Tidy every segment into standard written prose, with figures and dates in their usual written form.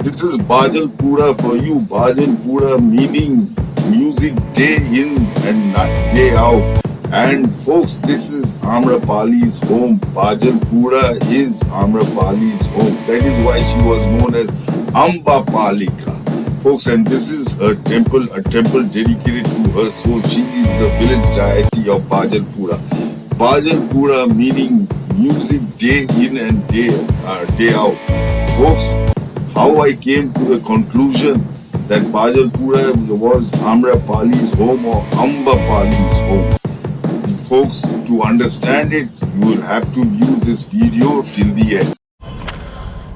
This is Bajalpura for you. Bajalpura meaning music day in and day out. And folks, this is Amrapali's home. Bajalpura is Amrapali's home. That is why she was known as Ambapalika. Folks, and this is her temple, a temple dedicated to her soul. She is the village deity of Bajalpura. Bajalpura meaning music day in and day out. Folks, how I came to the conclusion that Bajalpura was Amrapali's home or Ambapali's home. Folks, to understand it, you will have to view this video till the end.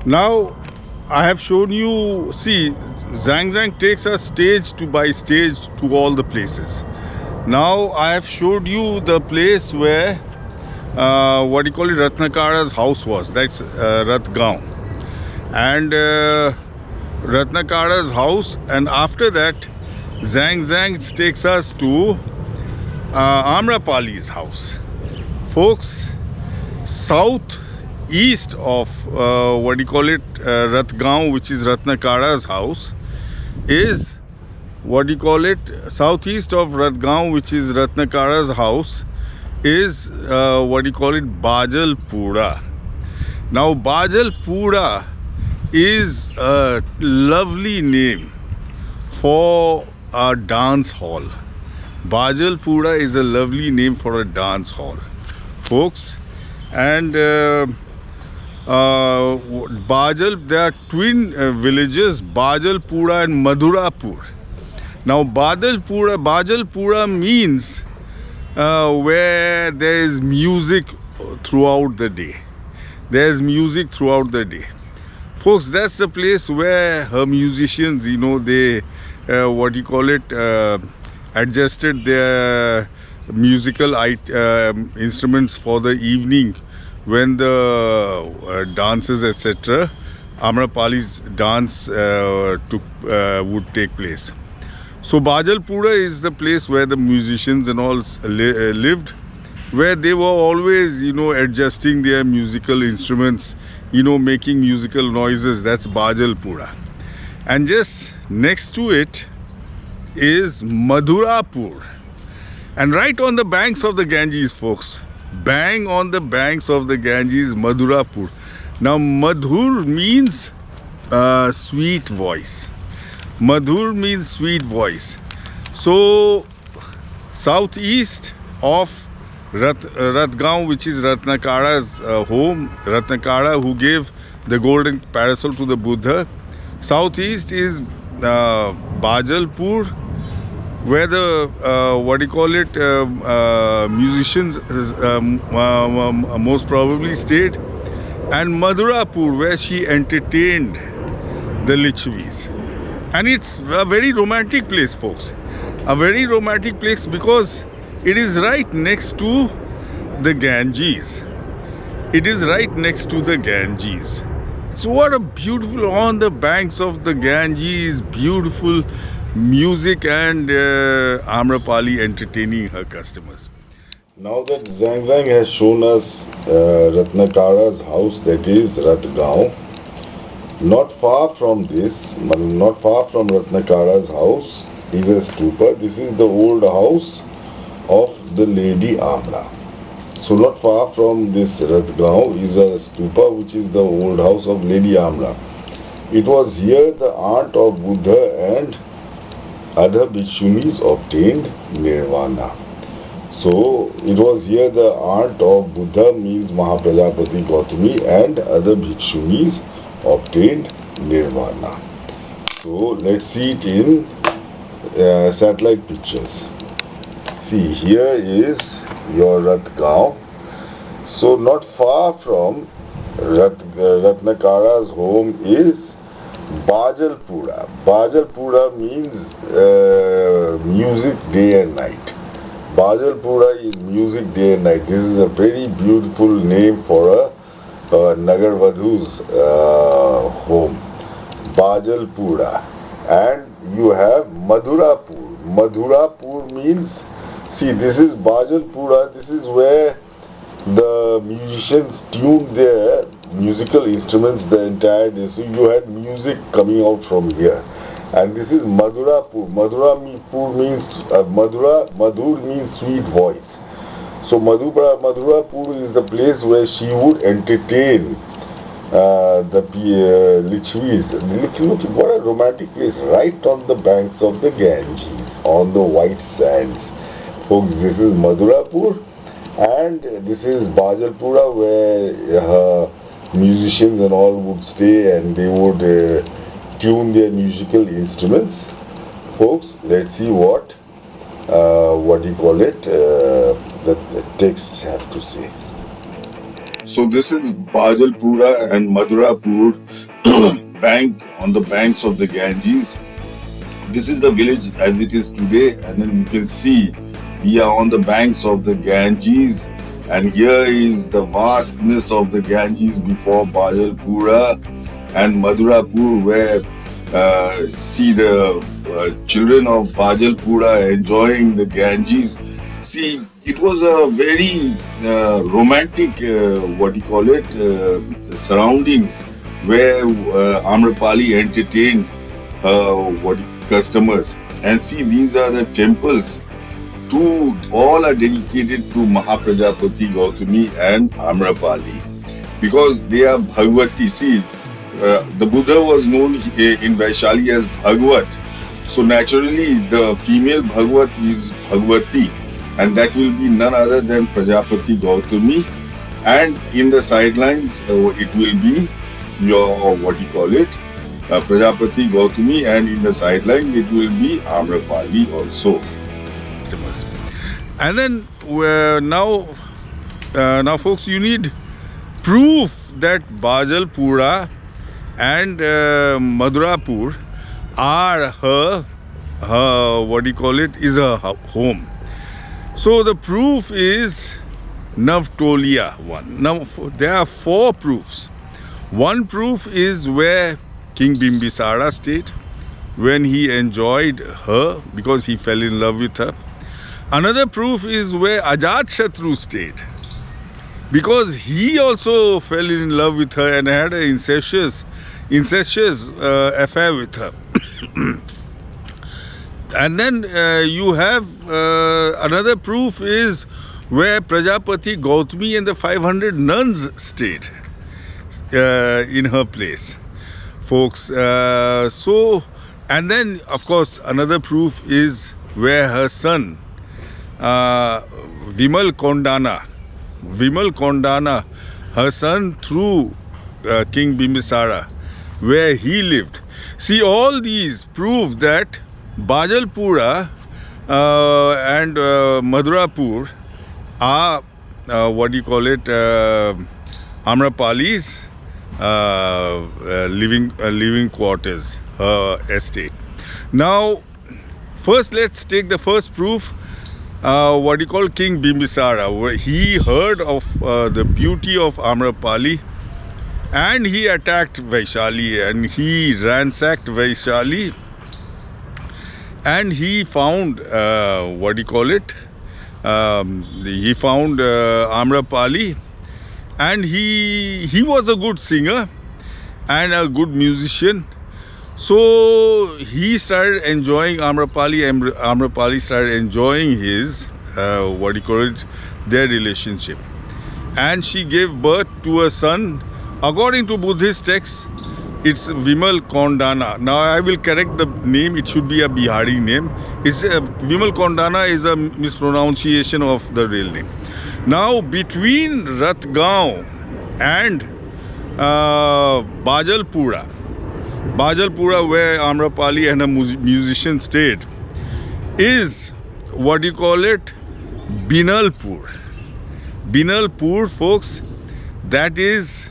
Now, I have shown you, see, Zang takes us stage by stage to all the places. Now, I have showed you the place where, Ratnakara's house was. That's Ratgaon. And Ratnakara's house, and after that Zang takes us to Amrapali's house. Folks, south east of Ratgaon, which is Ratnakara's house, is southeast of Ratgaon, which is Ratnakara's house, is Bajalpura. Now Bajalpura is a lovely name for a dance hall. Bajalpura is a lovely name for a dance hall, folks. And Bajal, there are twin villages, Bajalpura and Madhurapur. Now Bajalpura means where there is music throughout the day. There is music throughout the day. Folks, that's the place where her musicians, they, adjusted their musical instruments for the evening when the dances, etc., Amrapali's dance would take place. So Bajalpura is the place where the musicians and all lived, where they were always, adjusting their musical instruments, making musical noises. That's Bajalpura. And just next to it is Madhurapur. And right on the banks of the Ganges, folks, bang on the banks of the Ganges, Madhurapur. Now Madhur means sweet voice. Madhur means sweet voice. So southeast of Ratgaon, which is Ratnakara's home, Ratnakara who gave the golden parasol to the Buddha. Southeast is Bajalpur, where the musicians most probably stayed, and Madhurapur, where she entertained the Lichavis. And it's a very romantic place, folks. A very romantic place because it is right next to the Ganges. It is right next to the Ganges. So what a beautiful, on the banks of the Ganges, beautiful music and Amrapali entertaining her customers. Now that Zang has shown us Ratnakara's house, that is Ratgaon, not far from Ratnakara's house is a stupa. This is the old house of the Lady Amra. So not far from this Ratgaon is a stupa, which is the old house of Lady Amra. It was here the aunt of Buddha and other Bhikshunis obtained nirvana. So it was here the aunt of Buddha, means Mahaprajapati Gautami, and other Bhikshunis obtained nirvana. So let's see it in satellite pictures. See, here is your Ratgaon. So not far from Ratnakara's home is Bajalpura. Bajalpura means music day and night. Bajalpura is music day and night. This is a very beautiful name for a Nagar Vadhu's home. Bajalpura. And you have Madhurapur. Madhurapur means, see, this is Bajalpura. This is where the musicians tuned their musical instruments the entire day. So you had music coming out from here. And this is Madhurapur. Madhurapur means Madhur means sweet voice. So Madhurapur is the place where she would entertain the Lichavis. Look, what a romantic place, right on the banks of the Ganges, on the white sands. Folks, this is Madhurapur, and this is Bajalpura, where musicians and all would stay, and they would tune their musical instruments. Folks, let's see what the texts have to say. So this is Bajalpura and Madhurapur bank on the banks of the Ganges. This is the village as it is today, and then you can see we are on the banks of the Ganges, and here is the vastness of the Ganges before Bajalpura and Madhurapur, where see the children of Bajalpura enjoying the Ganges. See, it was a very romantic, surroundings where Amrapali entertained customers. And see, these are the temples. All are dedicated to Mahaprajapati Gautami and Amrapali, because they are Bhagavati. See, the Buddha was known in Vaishali as Bhagavat. So naturally, the female Bhagavat is Bhagavati, and that will be none other than Prajapati Gautami. And in the sidelines, it will be your Prajapati Gautami, and in the sidelines, it will be Amrapali also. And then now, folks, you need proof that Bajalpura and Madhurapur are her is a home. So the proof is Navtolia one. Now there are 4 proofs. One proof is where King Bimbisara stayed when he enjoyed her because he fell in love with her. Another proof is where Ajatshatru stayed because he also fell in love with her and had an incestuous affair with her. And then you have another proof is where Prajapati Gautami and the 500 nuns stayed in her place, folks. And then of course another proof is where her son Vimal Kondana, her son through King Bimbisara, where he lived. See, all these prove that Bajalpura and Madhurapur are Amrapalis living quarters, estate. Now, first let's take the first proof. King Bimbisara, where he heard of the beauty of Amrapali, and he attacked Vaishali, and he ransacked Vaishali, and he found he found Amrapali, and he was a good singer and a good musician. So he started enjoying Amrapali, and Amrapali started enjoying his their relationship, and she gave birth to a son. According to Buddhist texts, it's Vimal Kondana. Now I will correct the name; it should be a Bihari name. Vimal Kondana is a mispronunciation of the real name. Now between Ratgaon and Bajalpura, where Amrapali and a musician stayed, is Binalpur. Binalpur, folks, that is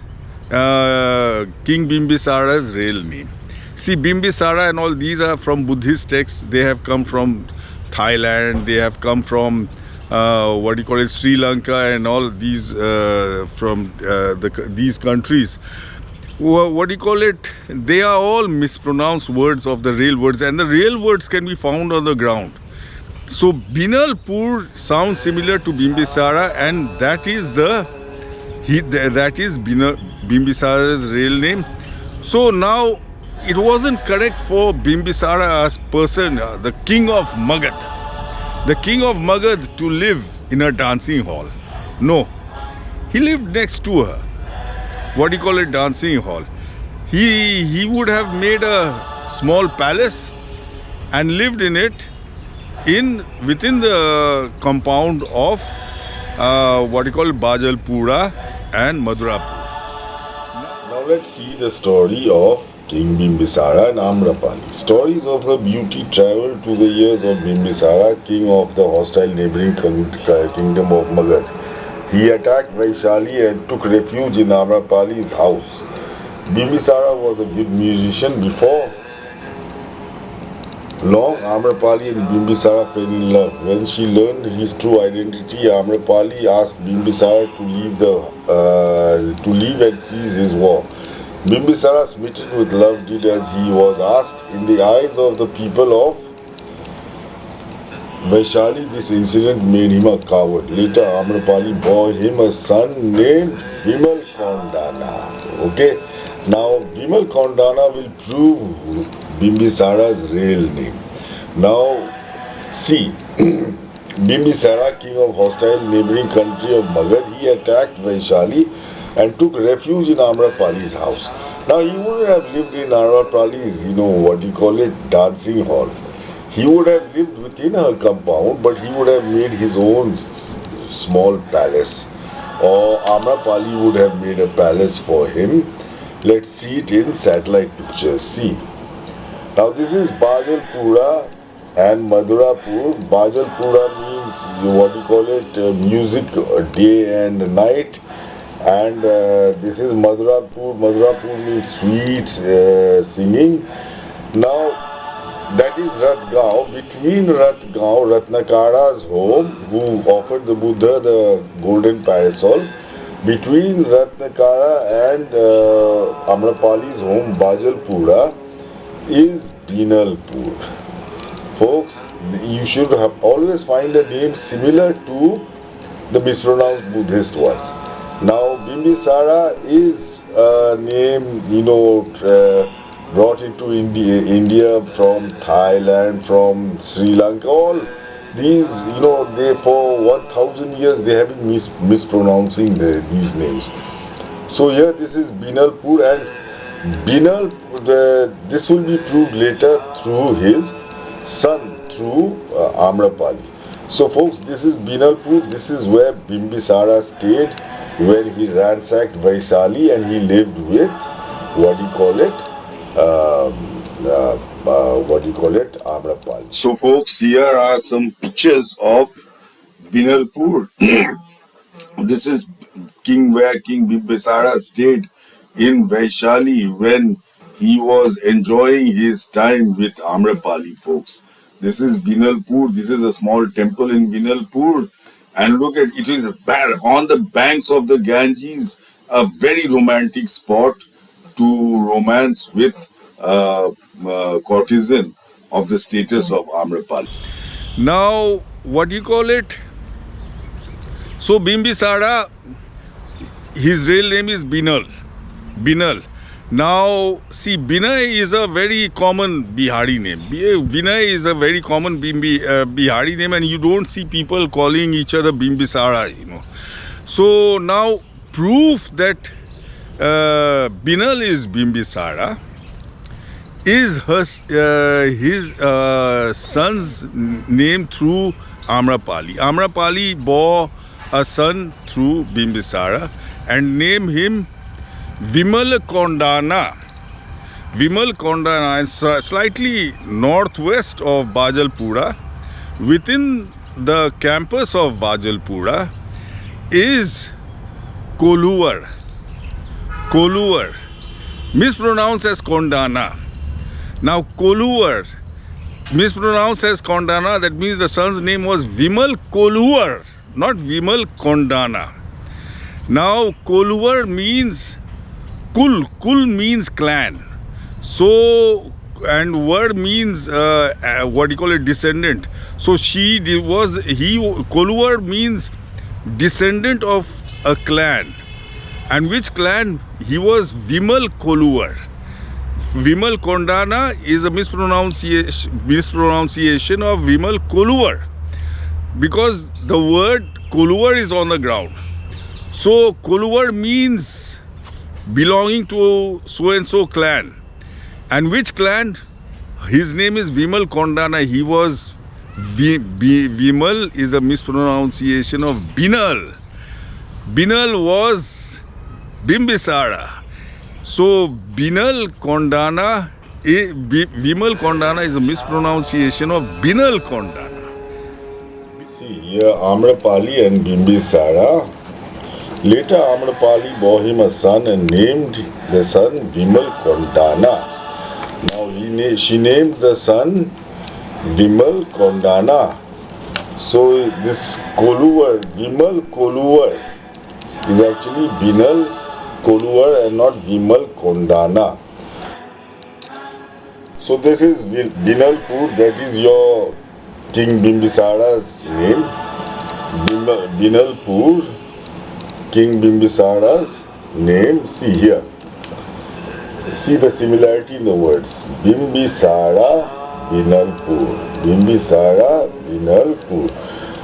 King Bimbisara's real name. See, Bimbisara and all these are from Buddhist texts. They have come from Thailand. They have come from Sri Lanka and all these from these countries. They are all mispronounced words of the real words, and the real words can be found on the ground. So Binalpur sounds similar to Bimbisara, and that is Bimbisara's real name. So now it wasn't correct for Bimbisara as person, the king of Magad, to live in a dancing hall. No, he lived next to her. What do you call it? Dancing hall. He would have made a small palace and lived in it within the compound of what you call Bajalpura and Madurapur. Now let's see the story of King Bimbisara and Amrapali. Stories of her beauty travel to the years of Bimbisara, king of the hostile neighboring kingdom of Magad. He attacked Vaishali and took refuge in Amrapali's house. Bimbisara was a good musician. Before long, Amrapali and Bimbisara fell in love. When she learned his true identity, Amrapali asked Bimbisara to leave and cease his war. Bimbisara, smitten with love, did as he was asked. In the eyes of the people of Vaishali, this incident made him a coward. Later, Amrapali bore him a son named Vimalakirti. Okay, now Vimalakirti will prove Bimbisara's real name. Now, see, Bimbisara, king of hostile neighboring country of Magad, he attacked Vaishali and took refuge in Amrapali's house. Now, he wouldn't have lived in Amrapali's, dancing hall. He would have lived within her compound, but he would have made his own small palace. Or Amrapali would have made a palace for him. Let's see it in satellite pictures. See. Now this is Bajalpura and Madurapur. Bajalpura means music day and night, and this is Madurapur. Madurapur means sweet singing. Now that is Ratgaon. Between Ratgaon, Ratnakara's home, who offered the Buddha the golden parasol, between Ratnakara and Amrapali's home, Bajalpura, is Binalpur. Folks, you should have always find a name similar to the mispronounced Buddhist ones. Now, Bimbisara is a name, brought into India from Thailand, from Sri Lanka. All these, they for 1,000 years they have been mispronouncing these names. So here this is Binalpur, and Binal, this will be proved later through his son, through Amrapali. So folks, this is Binalpur. This is where Bimbisara stayed when he ransacked Vaishali, and he lived with Amrapali. So folks, here are some pictures of Binalpur. This is where King Bimbisara stayed in Vaishali when he was enjoying his time with Amrapali, folks. This is Binalpur. This is a small temple in Binalpur, and look at it is on the banks of the Ganges, a very romantic spot to romance with courtesan of the status of Amrapali. Now, what do you call it? So Bimbisara, his real name is Binal. Now, see, Binay is a very common Bihari name. Binay is a very common Bihari name, and you don't see people calling each other Bimbisara, So now, proof that Binal is Bimbisara is his son's name through Amrapali. Amrapali bore a son through Bimbisara and named him Vimalakirti. Vimalakirti is slightly northwest of Bajalpura. Within the campus of Bajalpura is Koluvar, mispronounced as Kondana. Now Koluvar, mispronounced as Kondana, that means the son's name was Vimal Koluvar, not Vimal Kondana. Now Koluvar means Kul means clan. So, and word means descendant. So Koluvar means descendant of a clan. And which clan? He was Vimal Koluvar. Vimal Kondana is a mispronunciation of Vimal Koluvar, because the word Koluvar is on the ground. So Koluvar means belonging to so and so clan. And which clan? His name is Vimal Kondana. He was Vimal is a mispronunciation of Binal. Binal was Bimbisara. So Vimal Kondana is a mispronunciation of Binal Kondana. See here, Amrapali and Bimbisara. Later Amrapali bore him a son and named the son Vimal Kondana. Now she named the son Vimal Kondana. So this Koluvar, Vimal Koluvar, is actually Binal Koluvar and not Vimal Kondana. So this is Binalpur, that is your King Bimbisara's name. Binalpur, King Bimbisara's name. See here. See the similarity in the words. Bimbisara, Binalpur. Bimbisara, Binalpur.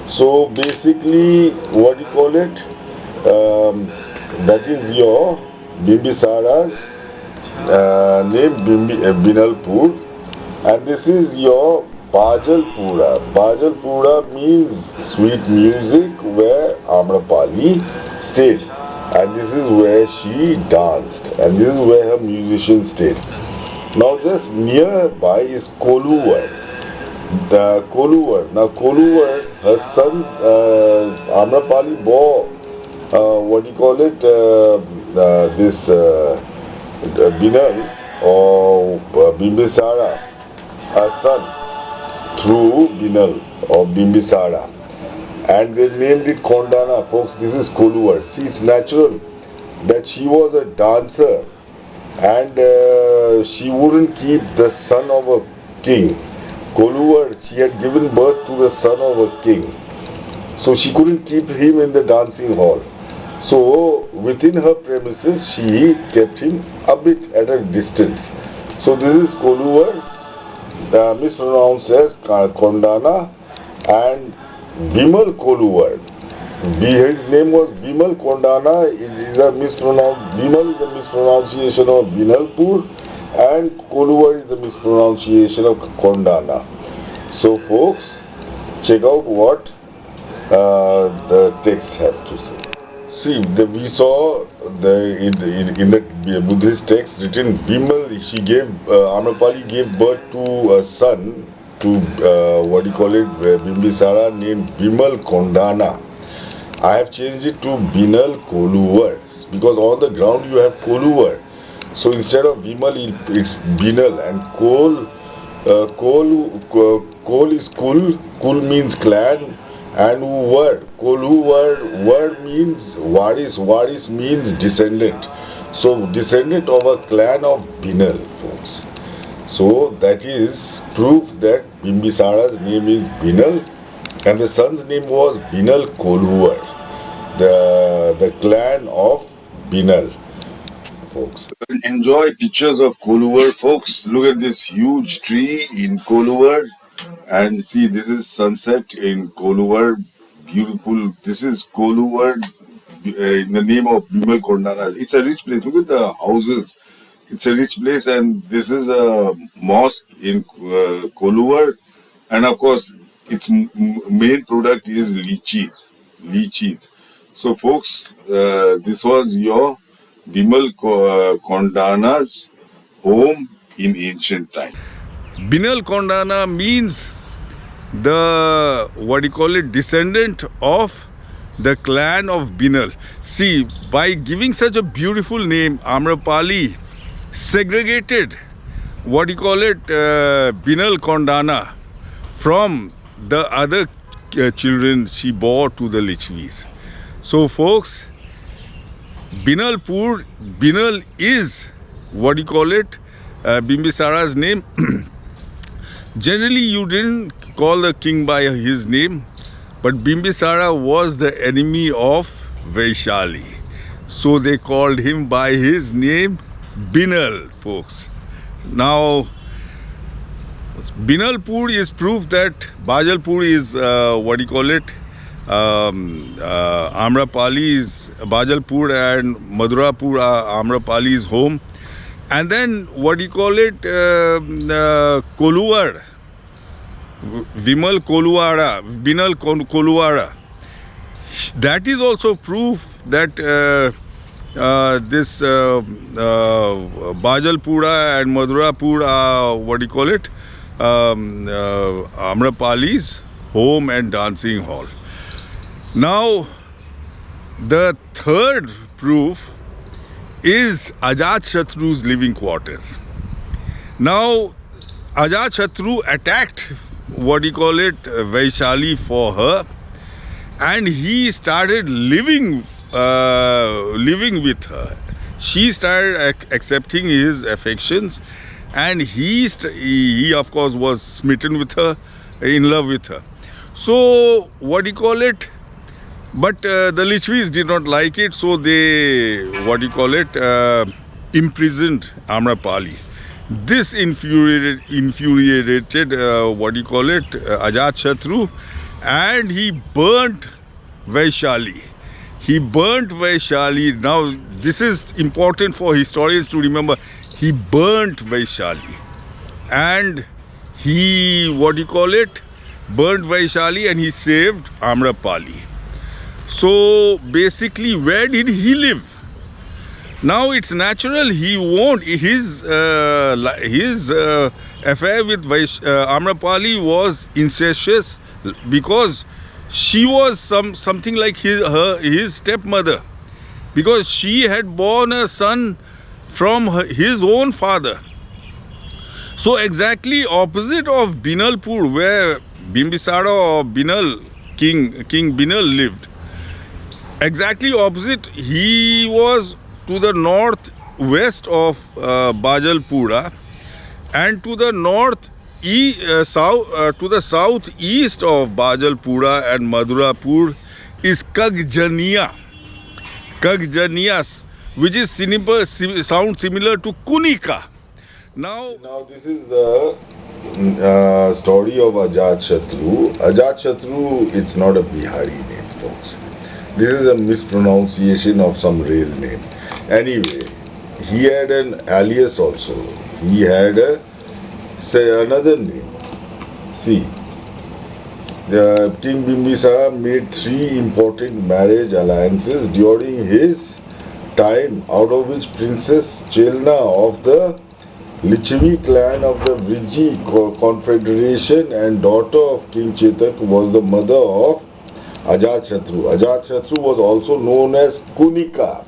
So basically, what do you call it? That is your Bimbisara's name, Binalpur, and this is your Bajalpura. Bajalpura means sweet music, where Amrapali stayed, and this is where she danced, and this is where her musicians stayed. Now just nearby is Koluvar. The Koluvar. Now Koluvar, her son Amrapali bore what do you call it? This Binal or Bimbisara, a son through Binal or Bimbisara, and they named it Kondana. Folks, this is Koluvar. See, it's natural that she was a dancer, and she wouldn't keep the son of a king. Koluvar, she had given birth to the son of a king, so she couldn't keep him in the dancing hall. So within her premises she kept him a bit at a distance. So this is Koluvar, mispronounced as Kondana, and Vimal Koluvar. His name was Vimal Kondana. Vimal is a mispronunciation of Binalpur, and Koluvar is a mispronunciation of Kondana. So folks, check out what the texts have to say. See, we saw in the Buddhist text written Vimal. Amrapali gave birth to a son, to what do you call it, Bimbisara, named Vimal Kondana. I have changed it to Binal Koluvar, because on the ground you have Koluvar. So instead of Vimal, it's Binal, and Kol is Kul. Kul means clan. And word, Koluvar, word means Varis. Varis means descendant. So descendant of a clan of Binal, folks. So that is proof that Bimbisara's name is Binal, and the son's name was Binal Koluvar, the clan of Binal, folks. Enjoy pictures of Koluvar, folks. Look at this huge tree in Koluvar. And see, this is sunset in Koluvar. Beautiful. This is Koluvar in the name of Vimal Kondana. It's a rich place. Look at the houses. It's a rich place, and this is a mosque in Koluvar. And of course, its main product is lychees. Lychees. So, folks, this was your Vimal Kondana's home in ancient time. Binal Kondana means the, what do you call it, descendant of the clan of Binal. See, by giving such a beautiful name, Amrapali segregated, what do you call it, Binal Kondana from the other children she bore to the Lichavis. So folks, Binalpur, Binal is, what do you call it, Bimbisara's name. Generally, you didn't call the king by his name, but Bimbisara was the enemy of Vaishali. So they called him by his name, Binal, folks. Now, Binalpur is proof that Bajalpur is Amrapali is Bajalpur and Madurapur are Amrapali's home. And then Koluvar, Binal Koluara. That is also proof that this Bajalpura and Madurapur are Amrapali's home and dancing hall. Now, the third proof is Ajatshotru's living quarters. Now, Ajatshotru attacked Vaishali for her, and he started living with her. She started accepting his affections, and he of course was smitten with her, in love with her. So but the Lichavis did not like it, so they imprisoned Amrapali. This infuriated Ajatshotru, and he burnt Vaishali. Now, this is important for historians to remember. He burnt Vaishali, and he burnt Vaishali, and he saved Amrapali. So basically, where did he live? Now it's natural he won't. His affair with Amrapali was incestuous, because she was something like his stepmother, because she had born a son from his own father. So exactly opposite of Binalpur, where Bimbisara or Binal, King Binal lived, exactly opposite, he was to the northwest of Bajalpura, and to the southeast of Bajalpura and Madurapur is Kagjaniya, which is sound similar to Kunika. Now this is the story of Ajatshotru. Ajatshotru, it's not a Bihari name, folks. This is a mispronunciation of some real name. Anyway, he had an alias also. He had another name. See, King Bimbisara made 3 important marriage alliances during his time, out of which Princess Chelna of the Lichavi clan of the Vriji confederation and daughter of King Chetak was the mother of Ajatshotru. Ajatshotru was also known as Kunika.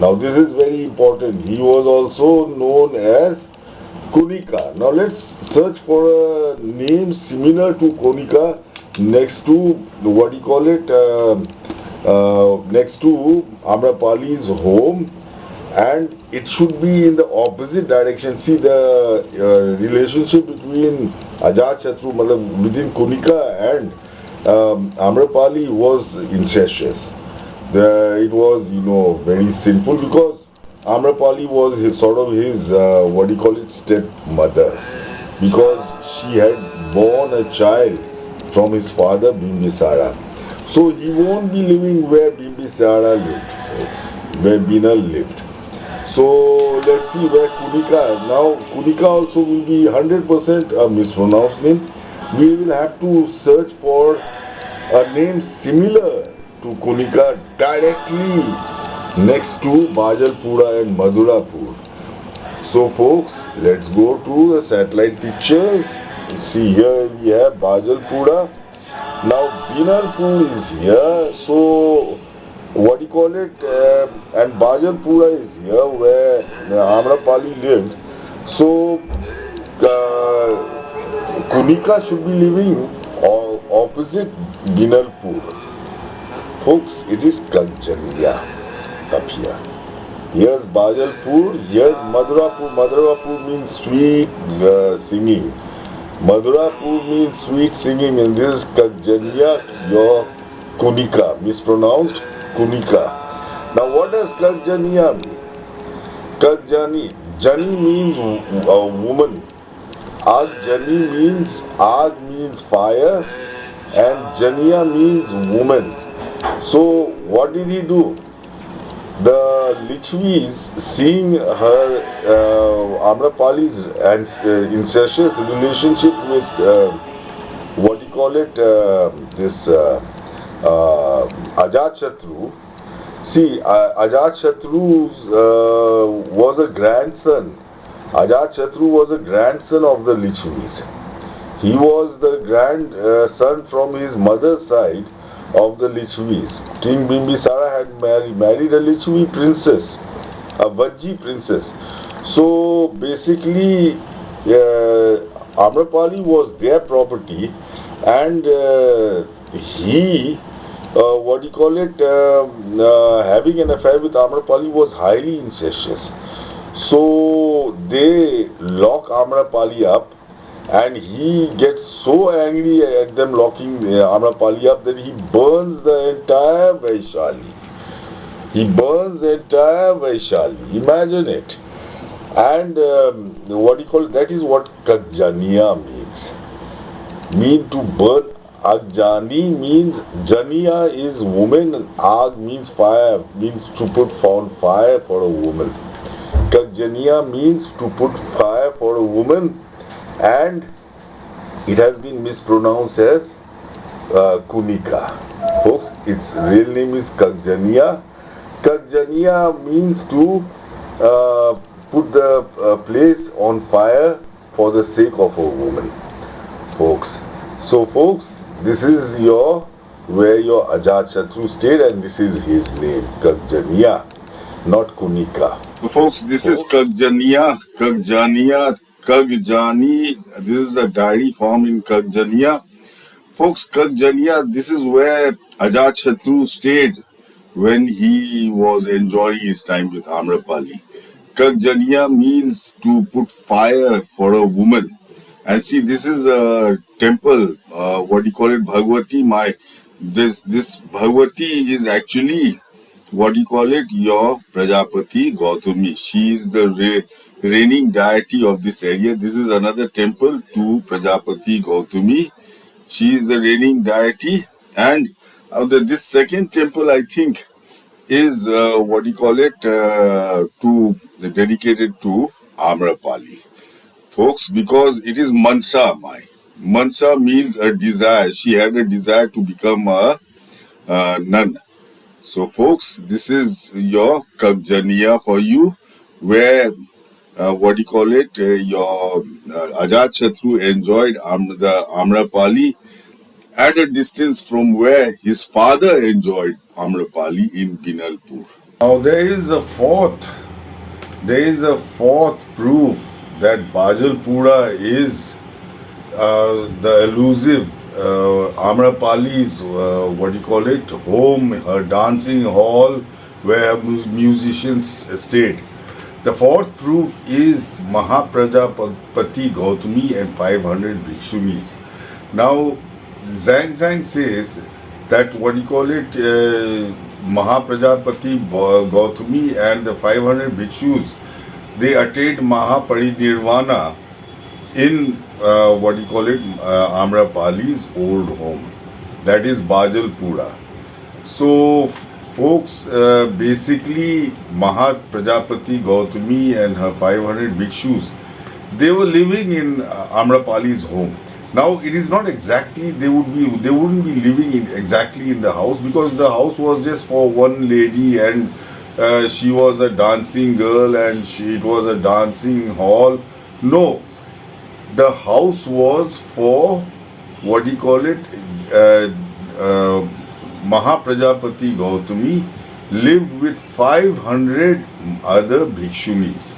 Now this is very important. He was also known as Kunika. Now let's search for a name similar to Kunika next to next to Amrapali's home, and it should be in the opposite direction. See, the relationship between Ajatshotru within Kunika and Amrapali was incestuous. It was, very sinful, because Amrapali was his stepmother, because she had born a child from his father Bimbisara. So he won't be living where Bimbisara lived, where Binal lived. So let's see where Kunika. Now Kunika also will be 100% a mispronounced name. We will have to search for a name similar to Kunika directly next to Bajalpura and Madurapur. So folks, let's go to the satellite pictures. See, here we have Bajalpura. Now Binalpur is here. So and Bajalpura is here where Amrapali lived. So Kunika should be living opposite Binalpur. Folks, it is Kagjaniya up here. Here's Bajalpur, here's Madurapur. Madurapur means sweet singing. Madurapur means sweet singing, and this is Kagjaniya, your Kunika, mispronounced Kunika. Now, what does Kakjaniya mean? Kakjani, Jani means a woman. Ag means fire, and Janiya means woman. So, what did he do? The Lichavis, seeing her Amrapali's incestuous relationship with what do you call it? Ajatshotru. See, Ajatshotru was a grandson. Ajatshotru was a grandson of the Lichavis. He was the grandson from his mother's side of the Lichavis. King Bimbisara had married a Lichavi princess, a Vajji princess. So basically, Amrapali was their property, and he, what do you call it, having an affair with Amrapali was highly incestuous. So they lock Amrapali up, and he gets so angry at them locking Amrapali up that he burns the entire Vaishali. He burns the entire Vaishali. Imagine it. And what do you call it? That is what Kakjaniya means. Mean to burn. Agjani means, Janiya is woman, and Ag means fire, means to put on fire for a woman. Kakjaniya means to put fire for a woman, and it has been mispronounced as Kunika. Folks, its real name is Kakjaniya. Kakjaniya means to put the place on fire for the sake of a woman. Folks. So folks, this is where your Ajatshotru stayed, and this is his name, Kakjaniya, not Kunika. So folks, this is Kakjaniya, Kagjani. This is a diary form in Kakjaniya. Folks, Kakjaniya, this is where Ajatshotru stayed when he was enjoying his time with Amrapali. Kakjaniya means to put fire for a woman. And see, this is a temple, what do you call it, Bhagwati. This Bhagwati is actually, what do you call it, your Prajapati Gautami. She is the reigning deity of this area. This is another temple to Prajapati Gautami. She is the reigning deity. And this second temple, I think, is, what do you call it, dedicated to Amrapali. Folks, because it is Mansa Mai. Mansa means a desire. She had a desire to become a nun. So folks, this is your Kakjaniya for you, where, what do you call it, your Ajatshotru enjoyed the Amrapali at a distance from where his father enjoyed Amrapali in Binalpur. Now there is a fourth proof that Bajalpura is the elusive Amrapali's, what do you call it, home, her dancing hall where musicians stayed. The fourth proof is Mahaprajapati Gautami and 500 Bhikshunis. Now, Zhang says that, what do you call it, Mahaprajapati Gautami and the 500 Bhikshus, they attained Mahaparinirvana in, what do you call it, Amrapali's old home. That is Bajalpura. So, folks, basically, Mahaprajapati Gautami and her 500 Bhikshus, they were living in Amrapali's home. Now, it is not exactly, they wouldn't be living exactly in the house, because the house was just for one lady, and she was a dancing girl, and it was a dancing hall. No, the house was for, what do you call it, Mahaprajapati Gautami lived with 500 other Bhikshunis.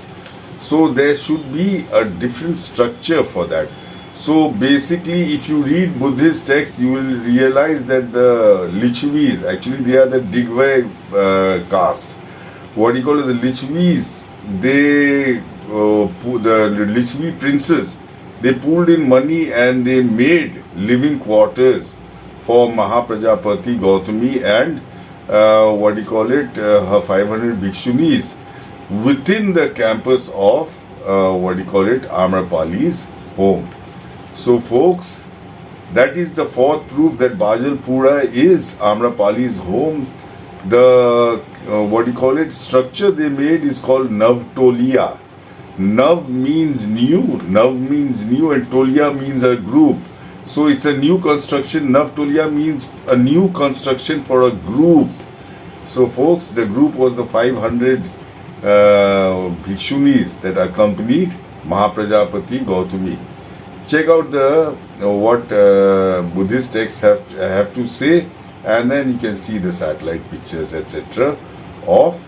So there should be a different structure for that. So basically, if you read Buddhist texts, you will realize that the Lichavis, actually they are the Digvay caste. What do you call it? The Lichavis, the Lichavi princes, they pulled in money and they made living quarters for Mahaprajapati Gautami and her 500 Bhikshunis within the campus of Amrapali's home. So folks, that is the fourth proof that Bajalpura is Amrapali's home. The structure they made is called Navtolia. Nav means new, and Tolia means a group. So it's a new construction. Navtolia means a new construction for a group. So folks, the group was the 500 Bhikshunis that accompanied Mahaprajapati Gautami. Check out the what Buddhist texts have to say, and then you can see the satellite pictures, etc. of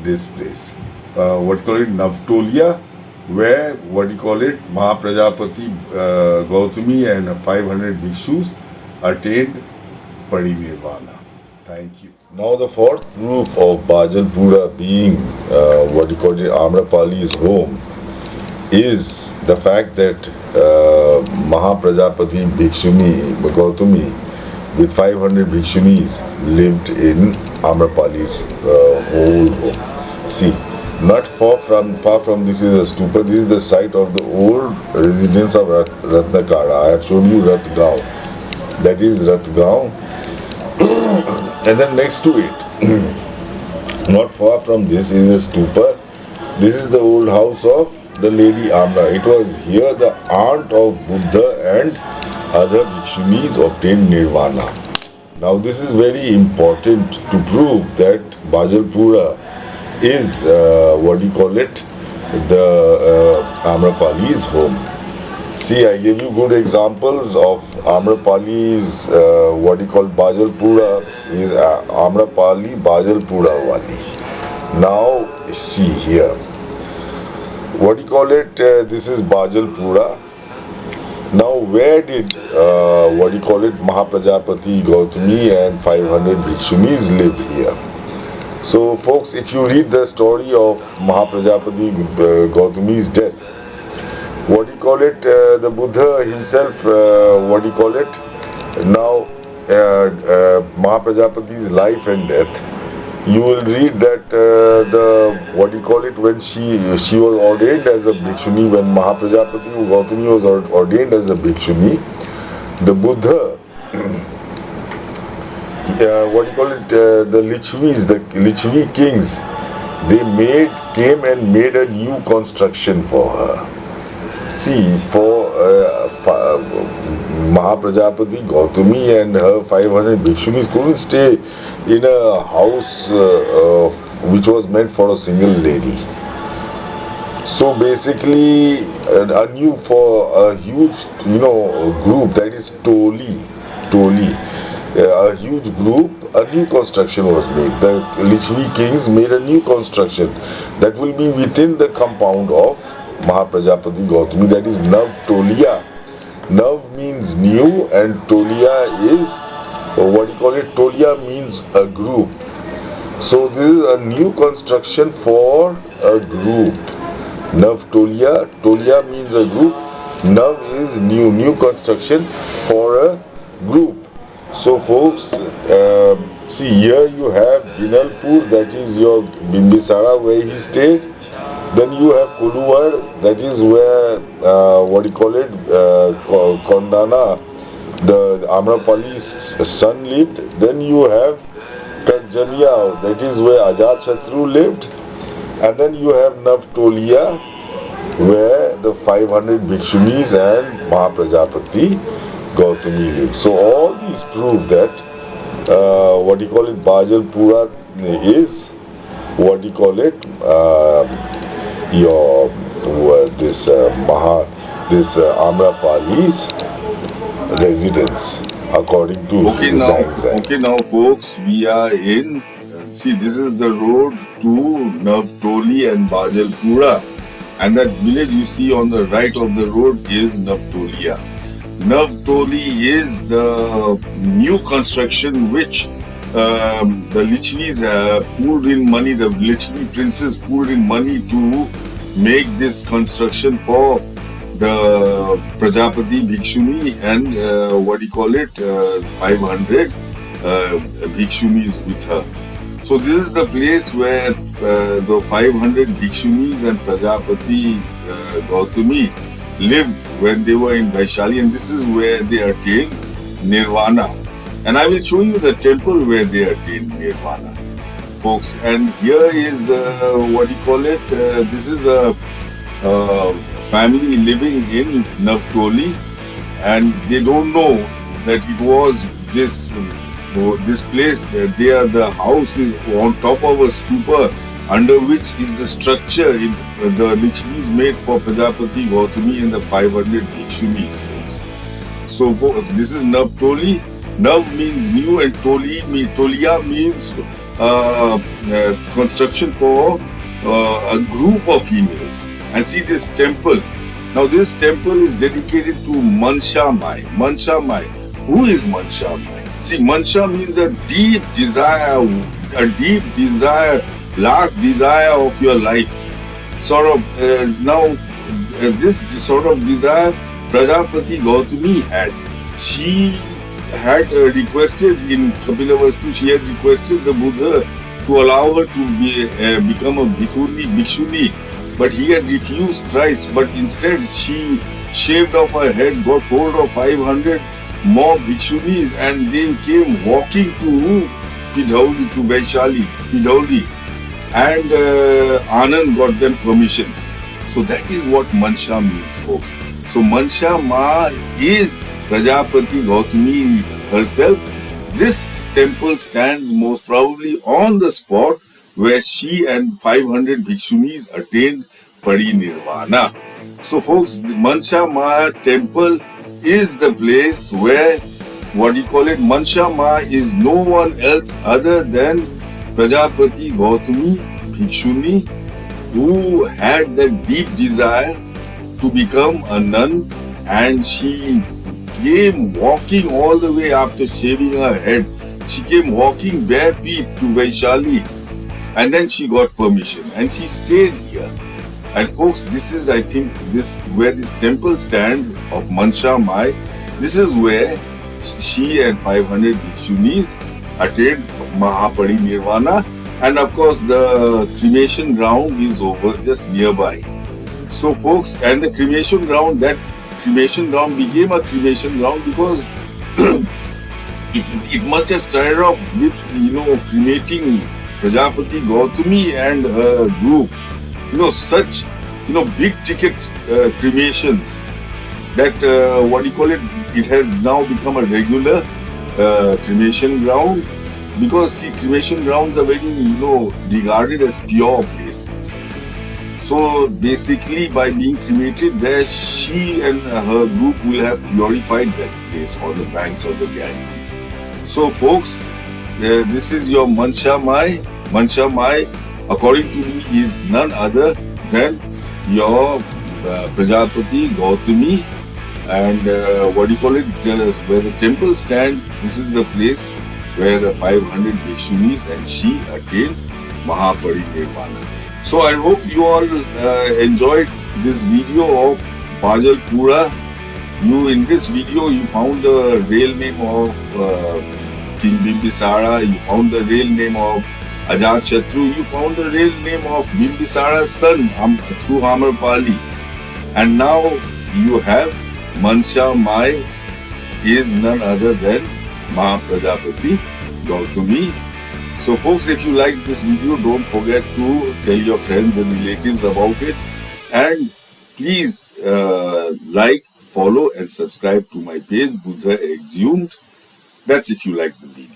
this place. Navtolia, where Mahaprajapati Gautami and 500 Bhikshus attained Parinirvana. Thank you. Now the fourth proof of Bajalpura being Amrapali's home is the fact that Mahaprajapati Bhikshuni Gautami with 500 Bhikshunis lived in Amrapali's old home. See, not far from this is a stupa. This is the site of the old residence of Ratnakara. I have shown you Ratgaon. That is Ratgaon. And then next to it, not far from this is a stupa. This is the old house of the Lady Amra. It was here the aunt of Buddha and other Bhikshunis obtained nirvana. Now this is very important to prove that Bajalpura is the Amrapali's home. See, I gave you good examples of Amrapali's Bajalpura is Amrapali, Bajalpurwali. Now see here, this is Bajalpura. Now where did Mahaprajapati Gautami and 500 Bhikshunis live here? So folks, if you read the story of Mahaprajapati Gautami's death, the Buddha himself, now Mahaprajapati's life and death, you will read that when she was ordained as a Bhikshuni, when Mahaprajapati Gautami was ordained as a Bhikshuni, the Buddha, the Lichavis, the Lichavi kings, they came and made a new construction for her. See, for Mahaprajapati Gautami and her 500 Bhikshunis couldn't stay in a house which was meant for a single lady. So basically, a huge, group, that is Toli, a huge group, a new construction was made. The Lichavi kings made a new construction that will be within the compound of Mahaprajapati Gautami, that is Navtolia. Nav means new and Tolia is, Tolia means a group. So this is a new construction for a group. Navtolia, Tolia means a group, Nav is new construction for a group. So folks, see here you have Binalpur, that is your Bimbisara where he stayed. Then you have Kuluvar, that is where, Kondana, the Amrapali's son lived. Then you have Kajjaniya, that is where Ajatshatru lived. And then you have Navtolia, where the 500 Bhikshunis and Mahaprajapati Gautami lived. So all these prove that, Bajalpura is, Amrapali's residence, according to Xuan Zang. Now folks, we are in, see, this is the road to Navtoli and Bajalpura, and that village you see on the right of the road is Navtolia. Navtoli is the new construction which the Lichavis pooled in money, the Lichavi princes pooled in money to make this construction for the Prajapati Bhikshuni and 500 Bhikshunis with her. So this is the place where the 500 Bhikshunis and Prajapati Gautami lived when they were in Vaishali, and this is where they attained nirvana. And I will show you the temple where they attained nirvana, folks. And here is what do you call it? This is a family living in Navtoli, and they don't know that it was this place. There, the house is on top of a stupa, under which is the structure in the Lichavi made for Prajapati Gautami and the 500 Bhikshunis, folks. So this is Navtoli. Nav means new, and Tolia means construction for a group of females. And see this temple. Now this temple is dedicated to Mansha Mai. Mansha Mai. Who is Mansha Mai? See, Mansha means a deep desire, last desire of your life. Sort of, this sort of desire Prajapati Gautami had. She had requested in Kapilavastu, she had requested the Buddha to allow her to become a Bhikshuni, but he had refused thrice. But instead she shaved off her head, got hold of 500 more Bhikshunis, and they came walking to Pidhauli, to Vaishali, Pidhauli, and Anand got them permission. So that is what Mansha means, folks. So Mansha Ma is Prajapati Gautami herself. This temple stands most probably on the spot where she and 500 Bhikshunis attained Parinirvana. So folks, the Mansha Ma temple is the place where, what do you call it, Mansha Ma is no one else other than Prajapati Gautami Bhikshuni, who had that deep desire to become a nun, and she came walking all the way after shaving her head. She came walking bare feet to Vaishali, and then she got permission and she stayed here. And folks, this is, I think, this where this temple stands of Mansha Mai. This is where she and 500 Bhikshunis attained Mahaparinirvana, and of course the cremation ground is over just nearby. So folks, and the cremation ground, that cremation ground became a cremation ground because it must have started off with, cremating Prajapati Gautami and her group. Such, big ticket cremations that, it has now become a regular cremation ground, because see, cremation grounds are very, regarded as pure places. So basically, by being cremated there, she and her group will have purified that place on the banks of the Ganges. So folks, this is your Mansha Mai. Mansha Mai, according to me, is none other than your Prajapati Gautami, and where the temple stands, this is the place where the 500 Bhikshunis and she attained Mahaparinirvana. So I hope you all enjoyed this video of Bajalpura. In this video you found the real name of King Bimbisara, you found the real name of Ajatshatru, you found the real name of Bimbisara's son through Amrapali, and now you have Mansha Mai is none other than Mahaprajapati Gautami. So folks, if you like this video, don't forget to tell your friends and relatives about it, and please like, follow and subscribe to my page Buddha Exhumed. That's if you like the video.